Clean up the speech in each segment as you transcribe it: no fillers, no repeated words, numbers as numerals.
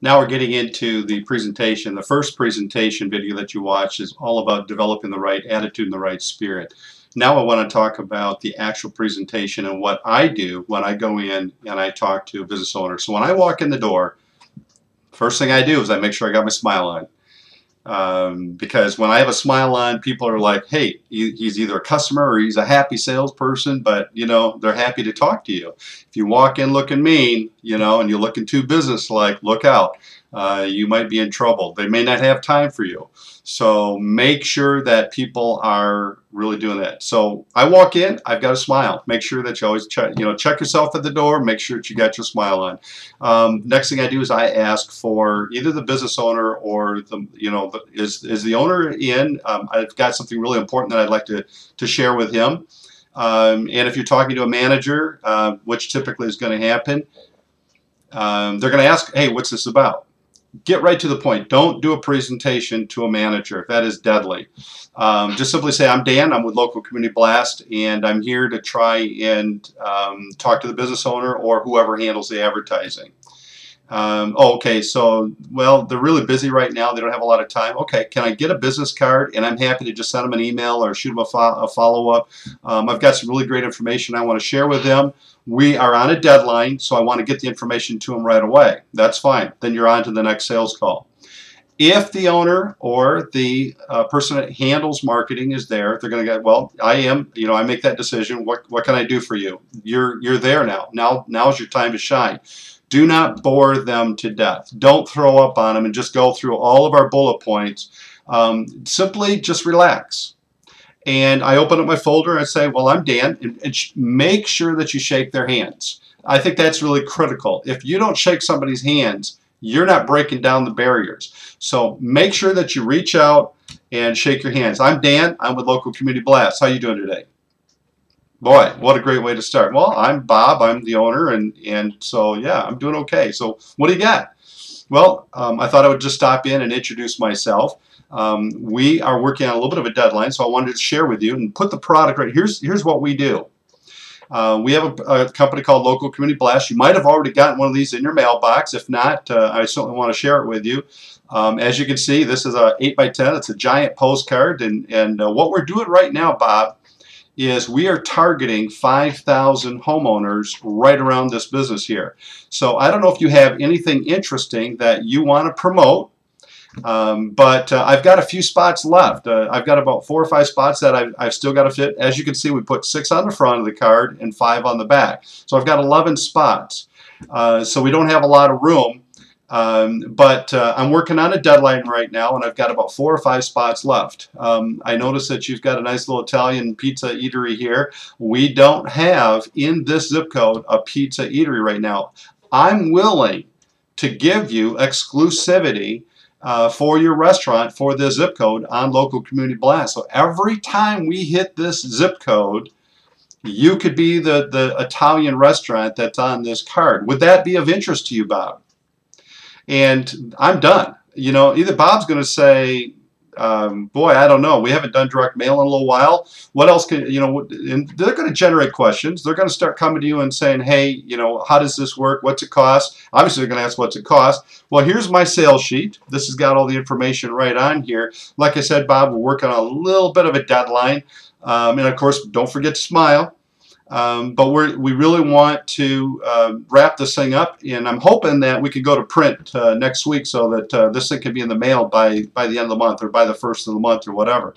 Now we're getting into the presentation. The first presentation video that you watch is all about developing the right attitude and the right spirit. Now I want to talk about the actual presentation and what I do when I go in and I talk to a business owner. So when I walk in the door, first thing I do is I make sure I got my smile on. Because when I have a smile on, people are like, hey, he's either a customer or he's a happy salesperson, but you know, they're happy to talk to you. If you walk in looking mean, you know, and you're looking too business-like, look out. You might be in trouble. They may not have time for you. So make sure that people are really doing that. So I walk in, I've got a smile. Make sure that you always check yourself at the door. Make sure that you got your smile on. Next thing I do is I ask for either the business owner or is the owner in. I've got something really important that I'd like to share with him. And if you're talking to a manager, which typically is going to happen, they're going to ask, hey, what's this about? Get right to the point. Don't do a presentation to a manager. That is deadly. Just simply say, I'm Dan, I'm with Local Community Blast, and I'm here to try and talk to the business owner or whoever handles the advertising. Okay, so, well, they're really busy right now. They don't have a lot of time. Okay, can I get a business card? And I'm happy to just send them an email or shoot them a follow-up. I've got some really great information I want to share with them. We are on a deadline, so I want to get the information to them right away. That's fine. Then you're on to the next sales call. If the owner or the person that handles marketing is there, they're going to go, well, I make that decision. What can I do for you? You're there now. Now's your time to shine. Do not bore them to death. Don't throw up on them and just go through all of our bullet points. Simply just relax. And I open up my folder and I say, well, I'm Dan, and make sure that you shake their hands. I think that's really critical. If you don't shake somebody's hands, you're not breaking down the barriers. So make sure that you reach out and shake your hands. I'm Dan. I'm with Local Community Blast. How you doing today? Boy, what a great way to start. Well, I'm Bob. I'm the owner, and so, yeah, I'm doing okay. So what do you got? Well, I thought I would just stop in and introduce myself. We are working on a little bit of a deadline, so I wanted to share with you and put the product right. Here's what we do. We have a company called Local Community Blast. You might have already gotten one of these in your mailbox. If not, I certainly want to share it with you. As you can see, this is a 8x10. It's a giant postcard, and what we're doing right now, Bob, is we are targeting 5,000 homeowners right around this business here. So I don't know if you have anything interesting that you want to promote, but I've got a few spots left. I've got about 4 or 5 spots that I've still got to fit. As you can see, we put 6 on the front of the card and 5 on the back. So I've got 11 spots. So we don't have a lot of room. But I'm working on a deadline right now, and I've got about 4 or 5 spots left. I noticed that you've got a nice little Italian pizza eatery here. We don't have in this zip code a pizza eatery right now. I'm willing to give you exclusivity for your restaurant for this zip code on Local Community Blast. So every time we hit this zip code, you could be the Italian restaurant that's on this card. Would that be of interest to you, Bob? And I'm done. You know, either Bob's going to say, boy, I don't know. We haven't done direct mail in a little while. What else can, and they're going to generate questions. They're going to start coming to you and saying, hey, how does this work? What's it cost? Obviously, they're going to ask what's it cost. Well, here's my sales sheet. This has got all the information right on here. Like I said, Bob, we're working on a little bit of a deadline. And of course, don't forget to smile. But we really want to wrap this thing up, and I'm hoping that we can go to print next week so that this thing can be in the mail by the end of the month or by the first of the month or whatever.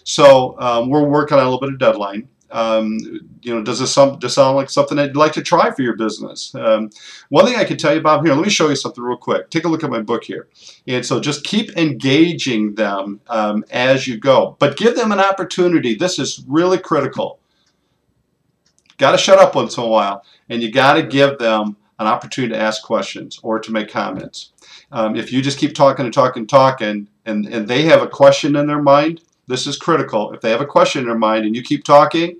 So we're working on a little bit of deadline. Does this sound like something that you'd like to try for your business? One thing I can tell you, Bob, here, let me show you something real quick. Take a look at my book here. And so just keep engaging them as you go, but give them an opportunity. This is really critical. Got to shut up once in a while, and you got to give them an opportunity to ask questions or to make comments. If you just keep talking and talking, and they have a question in their mind, this is critical. If they have a question in their mind and you keep talking,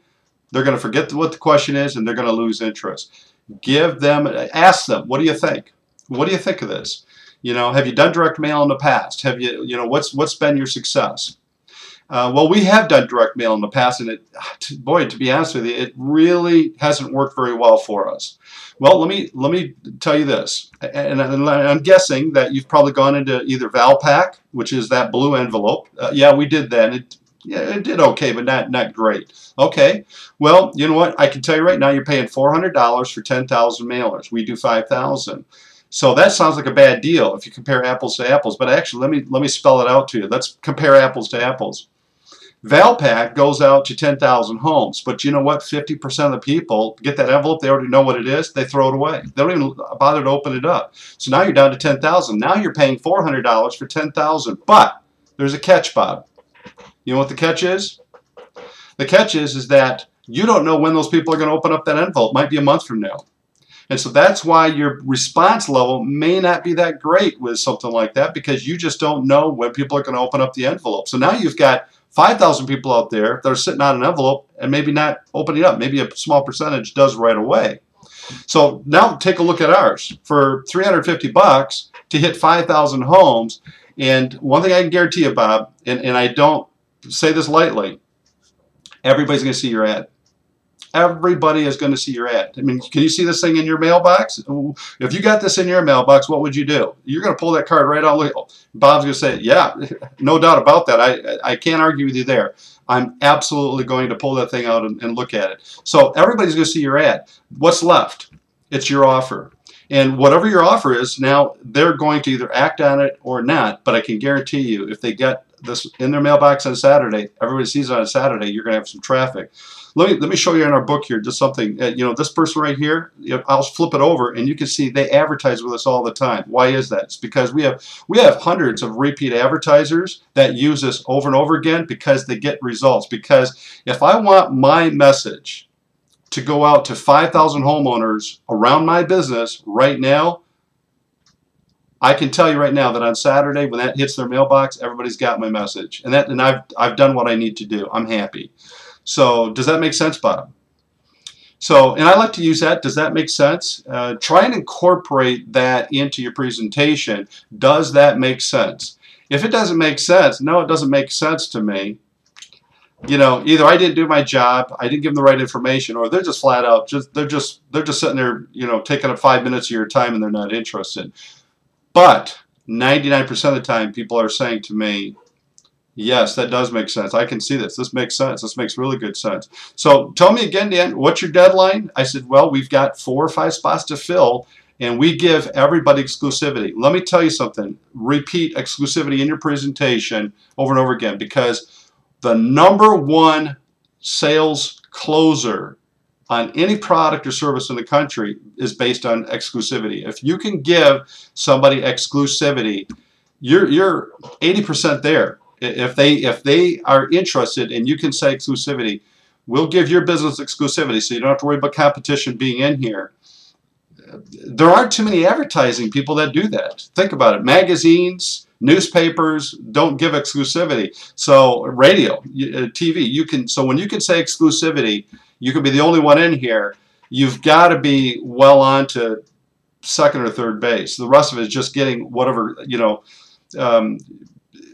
they're going to forget what the question is, and they're going to lose interest. Ask them, what do you think? What do you think of this? Have you done direct mail in the past? Have you, what's been your success? Well, we have done direct mail in the past, and boy, to be honest with you, it really hasn't worked very well for us. Well, let me tell you this, and I'm guessing that you've probably gone into either Valpak, which is that blue envelope. Yeah, we did that. It did okay, but not great. Okay, well, you know what? I can tell you right now, you're paying $400 for 10,000 mailers. We do 5,000. So that sounds like a bad deal if you compare apples to apples. But actually, let me spell it out to you. Let's compare apples to apples. Valpak goes out to 10,000 homes, but you know what? 50% of the people get that envelope. They already know what it is. They throw it away. They don't even bother to open it up. So now you're down to 10,000. Now you're paying $400 for 10,000. But there's a catch, Bob. You know what the catch is? The catch is that you don't know when those people are going to open up that envelope. It might be a month from now. And so that's why your response level may not be that great with something like that, because you just don't know when people are going to open up the envelope. So now you've got 5,000 people out there that are sitting on an envelope and maybe not opening up. Maybe a small percentage does right away. So now take a look at ours. For $350 to hit 5,000 homes, and one thing I can guarantee you, Bob, and I don't say this lightly, everybody's going to see your ad. Everybody is going to see your ad. I mean, can you see this thing in your mailbox? If you got this in your mailbox, what would you do? You're going to pull that card right out. Bob's going to say, yeah, no doubt about that. I can't argue with you there. I'm absolutely going to pull that thing out and look at it. So everybody's going to see your ad. What's left? It's your offer. And whatever your offer is, now they're going to either act on it or not. But I can guarantee you, if they get this in their mailbox on Saturday, everybody sees it on Saturday, you're going to have some traffic. Let me show you in our book here just something. You know, this person right here, I'll flip it over and you can see they advertise with us all the time. Why is that? It's because we have hundreds of repeat advertisers that use us over and over again because they get results. Because if I want my message to go out to 5,000 homeowners around my business right now, I can tell you right now that on Saturday when that hits their mailbox, everybody's got my message. And I've done what I need to do. I'm happy. So does that make sense, Bob? So, and I like to use that. Does that make sense? Try and incorporate that into your presentation. Does that make sense? If it doesn't make sense, no, it doesn't make sense to me. You know, either I didn't do my job, I didn't give them the right information, or they're just flat out they're just sitting there, you know, taking up 5 minutes of your time and they're not interested. But 99% of the time, people are saying to me, yes, that does make sense. I can see this. This makes sense. This makes really good sense. So tell me again, Dan, what's your deadline? I said, well, we've got 4 or 5 spots to fill, and we give everybody exclusivity. Let me tell you something. Repeat exclusivity in your presentation over and over again, because the #1 sales closer on any product or service in the country is based on exclusivity. If you can give somebody exclusivity, you're 80% there. If they are interested and you can say exclusivity, we'll give your business exclusivity so you don't have to worry about competition being in here. There aren't too many advertising people that do that. Think about it. Magazines, newspapers don't give exclusivity. So radio, TV, you can. So when you can say exclusivity, you can be the only one in here. You've got to be well on to second or third base. The rest of it is just getting whatever, you know.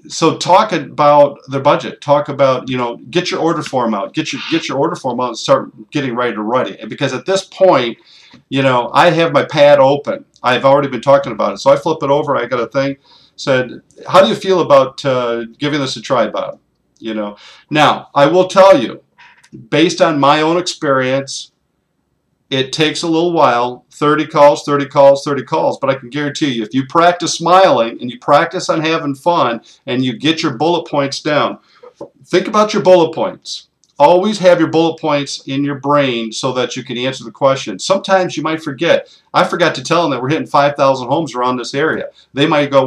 So talk about the budget. Talk about, you know, get your order form out. Get your order form out and start getting ready to write it. Because at this point, you know, I have my pad open. I've already been talking about it. So I flip it over. I got a thing. Said, how do you feel about giving this a try, Bob? You know. Now, I will tell you, based on my own experience, it takes a little while, 30 calls, 30 calls, 30 calls, but I can guarantee you, if you practice smiling and you practice on having fun and you get your bullet points down, think about your bullet points. Always have your bullet points in your brain so that you can answer the question. Sometimes you might forget. I forgot to tell them that we're hitting 5,000 homes around this area. They might go,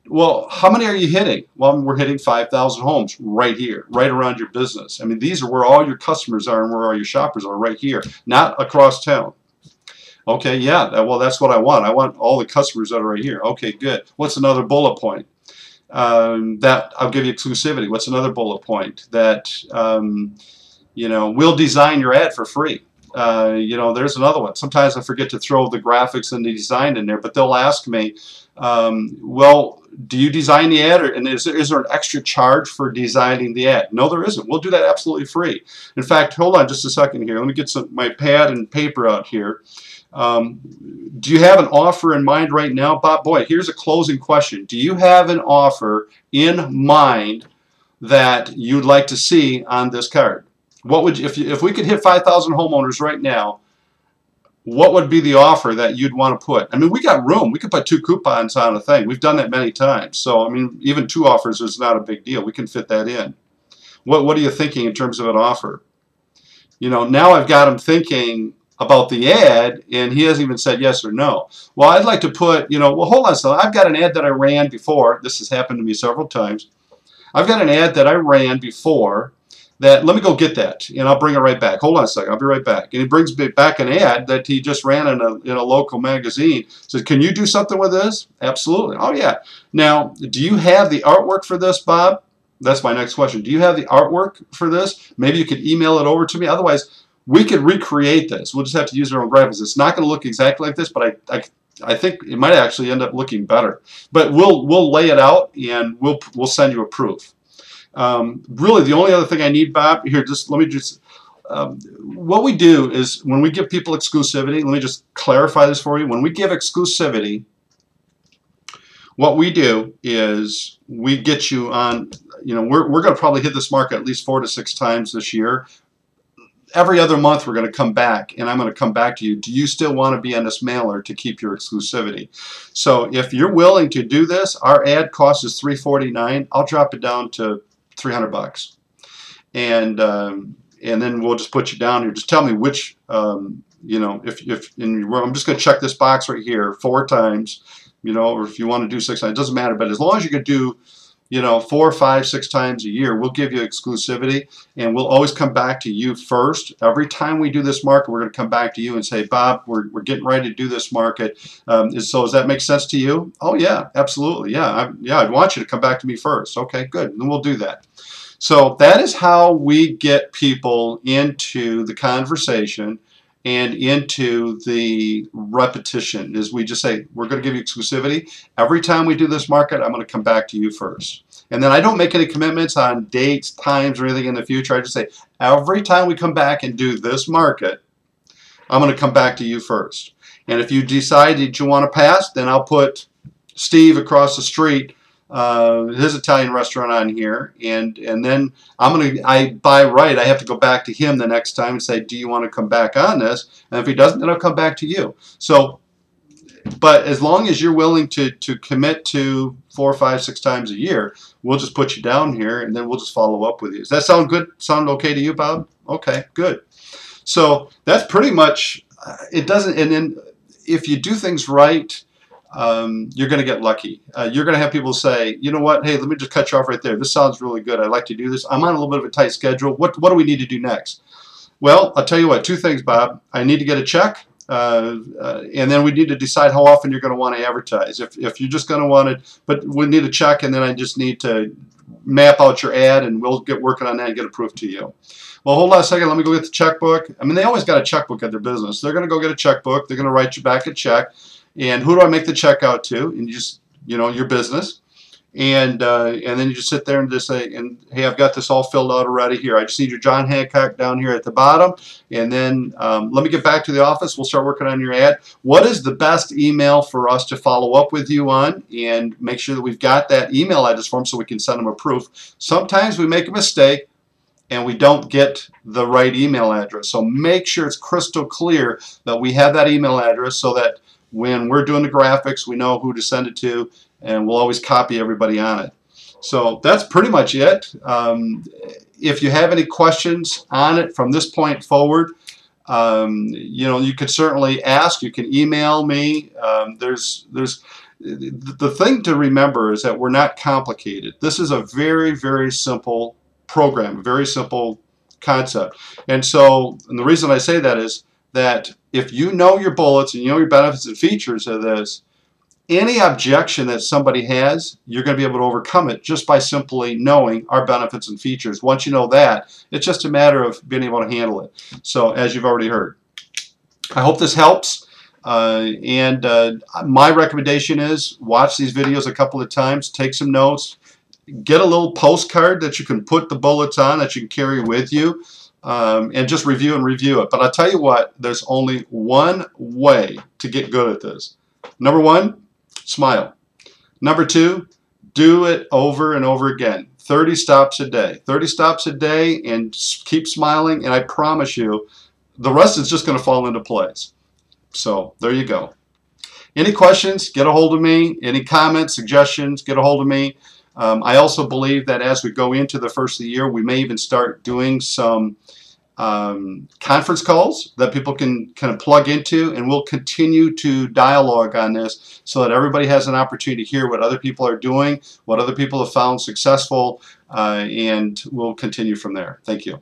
well, how many are you hitting? Well, we're hitting 5,000 homes right here, right around your business. I mean, these are where all your customers are and where all your shoppers are, right here, not across town. Okay, yeah, well, that's what I want. I want all the customers that are right here. Okay, good. What's another bullet point? That I'll give you exclusivity. What's another bullet point? That, you know, we'll design your ad for free. You know, there's another one. Sometimes I forget to throw the graphics and the design in there, but they'll ask me, well, do you design the ad, and is there an extra charge for designing the ad? No, there isn't. We'll do that absolutely free. In fact, hold on just a second here. Let me get my pad and paper out here. Do you have an offer in mind right now, Bob? Boy, here's a closing question. Do you have an offer in mind that you'd like to see on this card? What would if we could hit 5,000 homeowners right now, what would be the offer that you'd want to put? I mean, we got room. We could put 2 coupons on a thing. We've done that many times. So, I mean, even 2 offers is not a big deal. We can fit that in. What are you thinking in terms of an offer? You know, now I've got him thinking about the ad, and he hasn't even said yes or no. Well, I'd like to put, you know, well, hold on a second. I've got an ad that I ran before. This has happened to me several times. I've got an ad that I ran before that, let me go get that, and I'll bring it right back. Hold on a second, I'll be right back. And he brings back an ad that he just ran in a local magazine. Says, can you do something with this? Absolutely. Oh, yeah. Now, do you have the artwork for this, Bob? That's my next question. Do you have the artwork for this? Maybe you could email it over to me. Otherwise, we could recreate this. We'll just have to use our own graphics. It's not going to look exactly like this, but I think it might actually end up looking better. But we'll lay it out, and we'll send you a proof. Really, the only other thing I need, Bob, here, what we do is when we give people exclusivity, let me just clarify this for you. When we give exclusivity, what we do is we get you on, you know, we're going to probably hit this market at least 4 to 6 times this year. Every other month we're going to come back, and I'm going to come back to you. Do you still want to be on this mailer to keep your exclusivity? So if you're willing to do this, our ad cost is $349. I'll drop it down to $300, and then we'll just put you down here. Just tell me which, you know, I'm just going to check this box right here 4 times, you know, or if you want to do 6 times, it doesn't matter. But as long as you could do, you know, 4, 5, 6 times a year, we'll give you exclusivity, and we'll always come back to you first. Every time we do this market, we're going to come back to you and say, Bob, we're getting ready to do this market. So does that make sense to you? Oh, yeah, absolutely. Yeah, I'd want you to come back to me first. Okay, good. Then we'll do that. So that is how we get people into the conversation and into the repetition. Is we just say, we're going to give you exclusivity. Every time we do this market, I'm going to come back to you first. And then I don't make any commitments on dates, times, or anything in the future. I just say, every time we come back and do this market, I'm going to come back to you first. And if you decide that you want to pass, then I'll put Steve across the street, his Italian restaurant on here, and then by right, I have to go back to him the next time and say, do you want to come back on this? And if he doesn't, then I'll come back to you. So, but as long as you're willing to commit to 4, 5, 6 times a year, we'll just put you down here, and then we'll just follow up with you. Does that sound good? Sound okay to you, Bob? Okay, good. So that's pretty much it. Doesn't, and then if you do things right, you're going to get lucky. You're going to have people say, you know what, hey, let me just cut you off right there. This sounds really good. I'd like to do this. I'm on a little bit of a tight schedule. What do we need to do next? Well, I'll tell you what, 2 things, Bob. I need to get a check, and then we need to decide how often you're going to want to advertise. If you're just going to want it, but we need a check, and then I just need to map out your ad, and we'll get working on that and get it proof to you. Well, hold on a second. Let me go get the checkbook. I mean, they always got a checkbook at their business. They're going to go get a checkbook. They're going to write you back a check. And who do I make the check out to? And you just, you know, your business. And then you just sit there and just say, and hey, I've got this all filled out already here. I just need your John Hancock down here at the bottom. And then let me get back to the office. We'll start working on your ad. What is the best email for us to follow up with you on? And make sure that we've got that email address for them so we can send them a proof. Sometimes we make a mistake and we don't get the right email address. So make sure it's crystal clear that we have that email address so that when we're doing the graphics, we know who to send it to, and we'll always copy everybody on it. So that's pretty much it. If you have any questions on it from this point forward, you know, you could certainly ask. You can email me. The thing to remember is that we're not complicated. This is a very, very simple program, a very simple concept. And the reason I say that is that if you know your bullets and you know your benefits and features of this, any objection that somebody has, you're going to be able to overcome it just by simply knowing our benefits and features. Once you know that, it's just a matter of being able to handle it. So, as you've already heard, I hope this helps. My recommendation is watch these videos a couple of times, take some notes, get a little postcard that you can put the bullets on that you can carry with you, and just review and review it. But I'll tell you what, there's only one way to get good at this. Number one, smile. Number two, do it over and over again. 30 stops a day. 30 stops a day, and keep smiling, and I promise you, the rest is just going to fall into place. So there you go. Any questions, get a hold of me. Any comments, suggestions, get a hold of me. I also believe that as we go into the first of the year, we may even start doing some conference calls that people can kind of plug into, and we'll continue to dialogue on this so that everybody has an opportunity to hear what other people are doing, what other people have found successful, and we'll continue from there. Thank you.